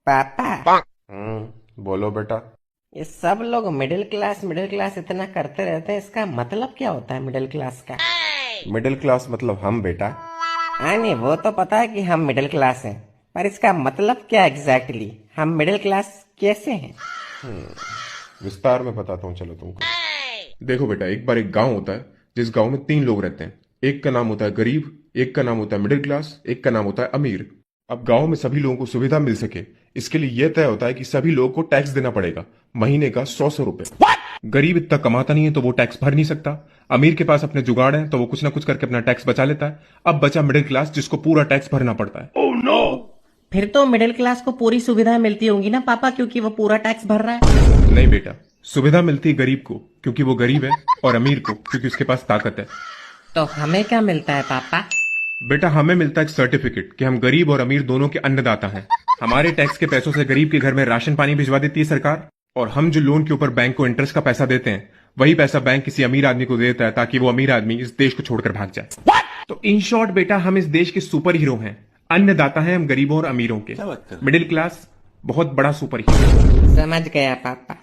पापा, बोलो बेटा। ये सब लोग मिडिल क्लास इतना करते रहते हैं, इसका मतलब क्या होता है मिडिल क्लास का? मिडिल क्लास मतलब हम बेटा। हाँ नहीं, वो तो पता है कि हम मिडिल क्लास हैं, पर इसका मतलब क्या एग्जैक्टली? हम मिडिल क्लास कैसे हैं? विस्तार में बताता हूँ चलो तुमको। देखो बेटा, एक बार एक गांव होता है जिस गांव में तीन लोग रहते हैं। एक का नाम होता है गरीब, एक का नाम होता है मिडिल क्लास, एक का नाम होता है अमीर। अब गांव में सभी लोगों को सुविधा मिल सके, इसके लिए यह तय होता है कि सभी लोगों को टैक्स देना पड़ेगा, महीने का 100 रुपए। गरीब इतना कमाता नहीं है तो वो टैक्स भर नहीं सकता। अमीर के पास अपने जुगाड़ है तो वो कुछ ना कुछ करके अपना टैक्स बचा लेता है। अब बचा मिडिल क्लास जिसको पूरा टैक्स भरना पड़ता है। फिर तो मिडिल क्लास को पूरी सुविधा मिलती होंगी ना पापा, क्योंकि वो पूरा टैक्स भर रहा है। नहीं बेटा, सुविधा मिलती है गरीब को क्योंकि वो गरीब है, और अमीर को क्योंकि उसके पास ताकत है। तो हमें क्या मिलता है पापा? बेटा, हमें मिलता है एक सर्टिफिकेट कि हम गरीब और अमीर दोनों के अन्नदाता हैं। हमारे टैक्स के पैसों से गरीब के घर में राशन पानी भिजवा देती है सरकार, और हम जो लोन के ऊपर बैंक को इंटरेस्ट का पैसा देते हैं, वही पैसा बैंक किसी अमीर आदमी को देता है ताकि वो अमीर आदमी इस देश को छोड़कर भाग जाए। तो इन शॉर्ट बेटा, हम इस देश के सुपर हीरो हैं। अन्नदाता हैं हम गरीबों और अमीरों के। मिडिल क्लास बहुत बड़ा सुपर हीरो। समझ गया पापा।